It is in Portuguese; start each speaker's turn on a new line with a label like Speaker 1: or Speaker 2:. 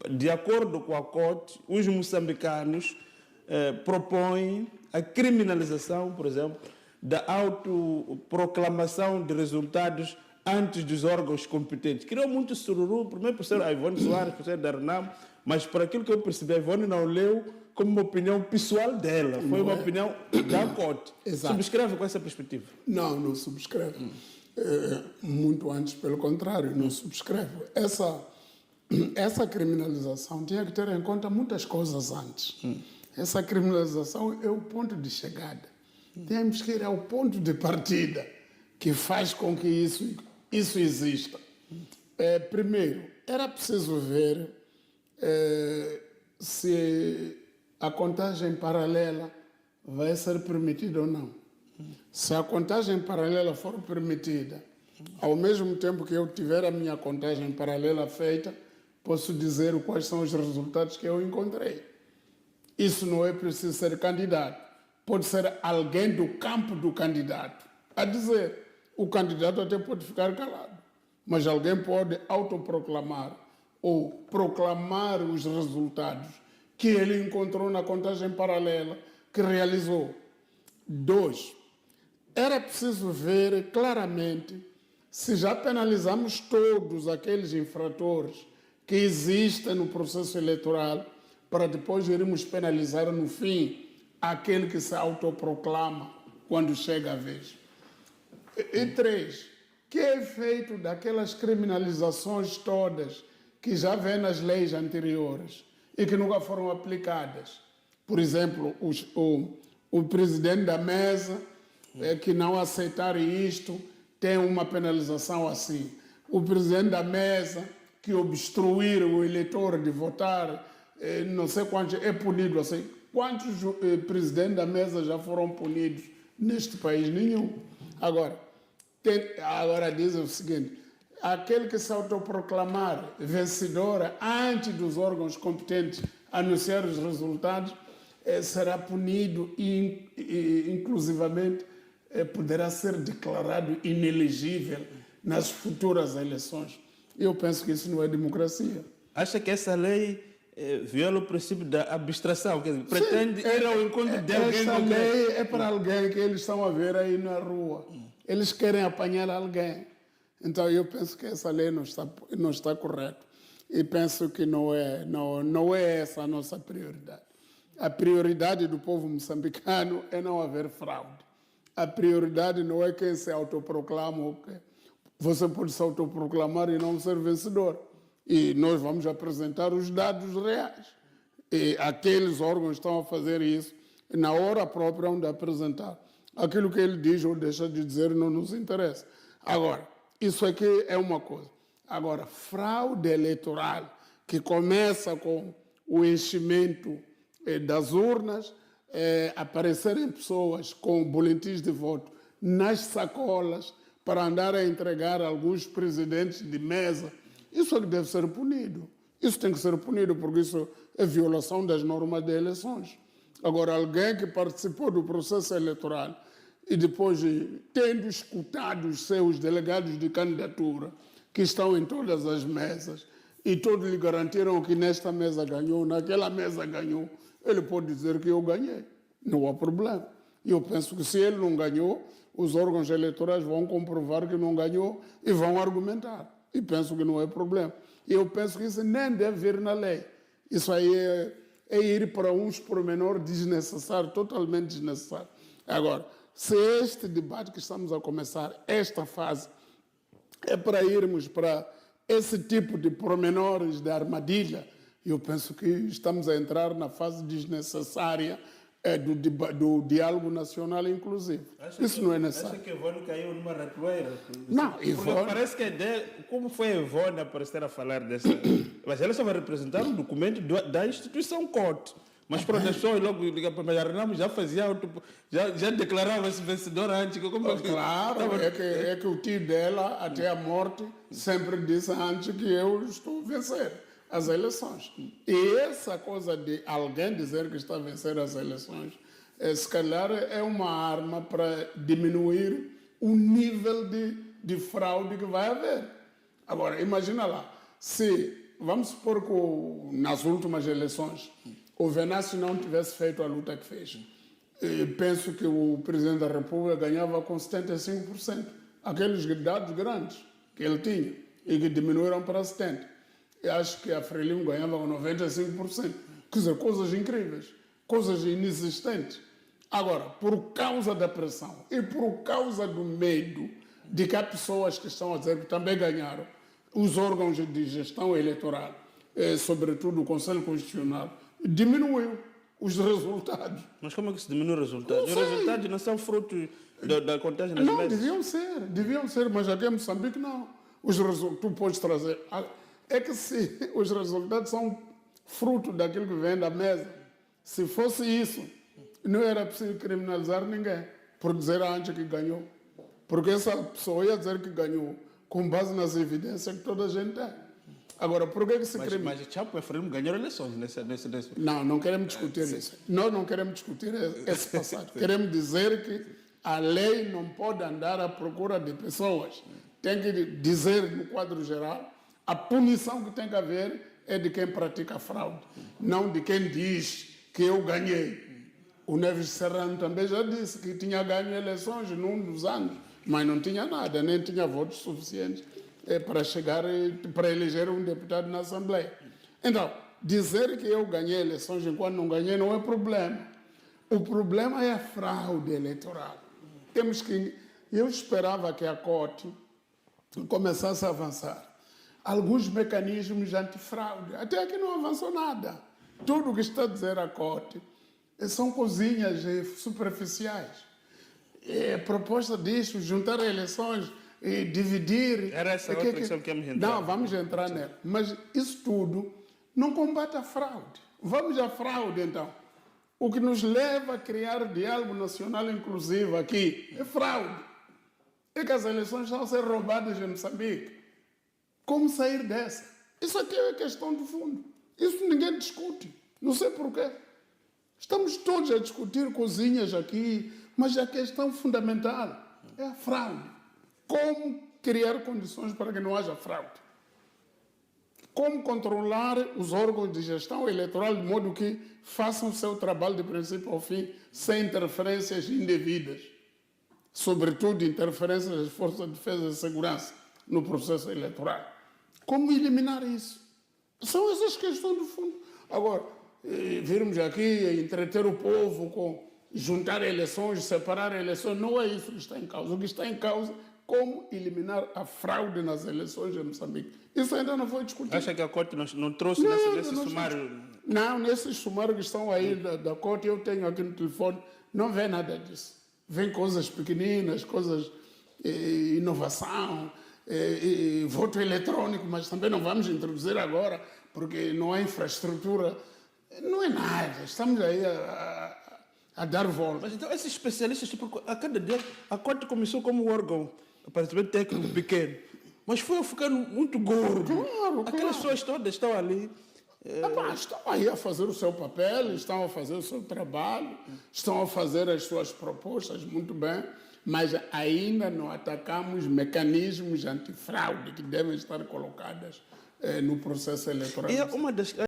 Speaker 1: de acordo com a COT, os moçambicanos propõem a criminalização, por exemplo, da autoproclamação de resultados antes dos órgãos competentes. Criou muito sururu, primeiro por ser a Ivone Soares, por ser da RENAM, mas por aquilo que eu percebi, a Ivone não leu como uma opinião pessoal dela, foi uma opinião da COT.
Speaker 2: Exato.
Speaker 1: Subscreve com essa perspectiva?
Speaker 2: Não subscrevo. Muito antes, pelo contrário, não subscrevo. Essa criminalização tinha que ter em conta muitas coisas antes. Essa criminalização é o ponto de chegada. Temos que ir ao ponto de partida que faz com que isso exista. Primeiro, era preciso ver se a contagem paralela vai ser permitida ou não. Se a contagem paralela for permitida, ao mesmo tempo que eu tiver a minha contagem paralela feita, posso dizer quais são os resultados que eu encontrei. Isso não é preciso ser candidato. Pode ser alguém do campo do candidato a dizer. O candidato até pode ficar calado, mas alguém pode autoproclamar ou proclamar os resultados que ele encontrou na contagem paralela que realizou. 2. Era preciso ver claramente se já penalizamos todos aqueles infratores que existem no processo eleitoral para depois irmos penalizar no fim aquele que se autoproclama quando chega a vez. E 3. Que é feito daquelas criminalizações todas que já vêm nas leis anteriores e que nunca foram aplicadas? Por exemplo, o presidente da mesa que não aceitar isto tem uma penalização assim. O presidente da mesa que obstruir o eleitor de votar, não sei quantos, é punido assim. Quantos presidentes da mesa já foram punidos neste país? Nenhum. Agora diz o seguinte: aquele que se autoproclamar vencedora antes dos órgãos competentes anunciar os resultados será punido e inclusivamente, poderá ser declarado inelegível nas futuras eleições. Eu penso que isso não é democracia.
Speaker 1: Acha que essa lei viola o princípio da abstração? Quer dizer, pretende ir ao encontro de alguém?
Speaker 2: Essa lei é para alguém que eles estão a ver aí na rua. Eles querem apanhar alguém. Então eu penso que essa lei não está correta. E penso que não é essa a nossa prioridade. A prioridade do povo moçambicano é não haver fraude. A prioridade não é quem se autoproclama. Você pode se autoproclamar e não ser vencedor. E nós vamos apresentar os dados reais. E aqueles órgãos estão a fazer isso. E na hora própria onde apresentar. Aquilo que ele diz ou deixa de dizer não nos interessa. Agora, isso aqui é uma coisa. Agora, fraude eleitoral, que começa com o enchimento das urnas, aparecerem pessoas com boletins de voto nas sacolas para andar a entregar a alguns presidentes de mesa. Isso é que deve ser punido. Isso tem que ser punido porque isso é violação das normas de eleições. Agora, alguém que participou do processo eleitoral e depois, tendo escutado os seus delegados de candidatura, que estão em todas as mesas, e todos lhe garantiram que nesta mesa ganhou, naquela mesa ganhou, ele pode dizer que eu ganhei. Não há problema. E eu penso que se ele não ganhou, os órgãos eleitorais vão comprovar que não ganhou e vão argumentar. E penso que não é problema. E eu penso que isso nem deve vir na lei. Isso aí é ir para uns pormenores desnecessários, totalmente desnecessários. Agora, se este debate que estamos a começar, esta fase, é para irmos para esse tipo de pormenores de armadilha, eu penso que estamos a entrar na fase desnecessária do diálogo nacional inclusivo. Isso não é necessário.
Speaker 1: Acha que Ivone caiu numa ratoeira?
Speaker 2: Não, Ivone...
Speaker 1: Parece que como foi a Ivone aparecer a falar dessa... Mas ela só vai representar um documento da instituição COT. Mas para as pessoas logo ligar para a Renamo já fazia, já declarava-se vencedora antes.
Speaker 2: Claro, é que o tio dela, até a morte, sempre disse antes que eu estou a vencer as eleições. E essa coisa de alguém dizer que está a vencer as eleições, se calhar é uma arma para diminuir o nível de fraude que vai haver. Agora, imagina lá, se vamos supor que nas últimas eleições o Venâncio não tivesse feito a luta que fez. Penso que o Presidente da República ganhava com 75%. Aqueles dados grandes que ele tinha e que diminuíram para 70%. Eu acho que a Frelimo ganhava com 95%. Quer dizer, coisas incríveis, coisas inexistentes. Agora, por causa da pressão e por causa do medo de que há pessoas que estão a dizer que também ganharam, os órgãos de gestão eleitoral, sobretudo o Conselho Constitucional, diminuiu os resultados.
Speaker 1: Mas como é que se diminui os resultados? Os resultados não são frutos da contagem das
Speaker 2: Não,
Speaker 1: mesas?
Speaker 2: deviam ser, mas aqui em Moçambique não. Tu podes trazer. É que se os resultados são fruto daquilo que vem da mesa, se fosse isso, não era preciso criminalizar ninguém por dizer antes que ganhou. Porque essa pessoa ia dizer que ganhou com base nas evidências que toda a gente tem. Agora, por que se criminaliza?
Speaker 1: Mas Chapo e Frelimo ganharam eleições nesse.
Speaker 2: Não queremos discutir isso. Nós não queremos discutir esse passado. Queremos dizer que a lei não pode andar à procura de pessoas. Tem que dizer, no quadro geral, a punição que tem que haver é de quem pratica fraude, não de quem diz que eu ganhei. O Neves Serrano também já disse que tinha ganho eleições num dos anos, mas não tinha nada, nem tinha votos suficientes para eleger um deputado na Assembleia. Então, dizer que eu ganhei eleições enquanto não ganhei não é problema. O problema é a fraude eleitoral. Eu esperava que a COT começasse a avançar alguns mecanismos antifraude. Até aqui não avançou nada. Tudo o que está a dizer a COT são coisinhas superficiais. A proposta disso, juntar eleições, dividir...
Speaker 1: Era essa outra questão que íamos entrar.
Speaker 2: Não, vamos entrar nela. Mas isso tudo não combate a fraude. Vamos à fraude, então. O que nos leva a criar diálogo nacional inclusivo aqui é fraude. É que as eleições estão a ser roubadas em Moçambique. Como sair dessa? Isso aqui é a questão de fundo. Isso ninguém discute. Não sei porquê. Estamos todos a discutir coisinhas aqui, mas a questão fundamental é a fraude. Como criar condições para que não haja fraude? Como controlar os órgãos de gestão eleitoral de modo que façam o seu trabalho de princípio ao fim, sem interferências indevidas, sobretudo interferências das forças de defesa e segurança no processo eleitoral. Como eliminar isso? São essas questões do fundo. Agora, virmos aqui entreter o povo com juntar eleições, separar eleições, não é isso que está em causa. O que está em causa é como eliminar a fraude nas eleições em Moçambique. Isso ainda não foi discutido.
Speaker 1: Acha que a Corte não trouxe nesse sumário?
Speaker 2: Não, nesses sumários que estão aí da Corte, eu tenho aqui no telefone, não vem nada disso. Vem coisas pequeninas, coisas inovação, voto eletrônico, mas também não vamos introduzir agora, porque não há infraestrutura. Não é nada, estamos aí a dar volta.
Speaker 1: Mas então, esses especialistas, tipo, a cada dia, a Corte começou como um órgão, aparentemente técnico pequeno, mas foi ficando muito gordo.
Speaker 2: Claro.
Speaker 1: Aquelas pessoas todas estão ali.
Speaker 2: Estão aí a fazer o seu papel, estão a fazer o seu trabalho, estão a fazer as suas propostas muito bem, mas ainda não atacamos mecanismos antifraude que devem estar colocados no processo eleitoral.
Speaker 1: E uma das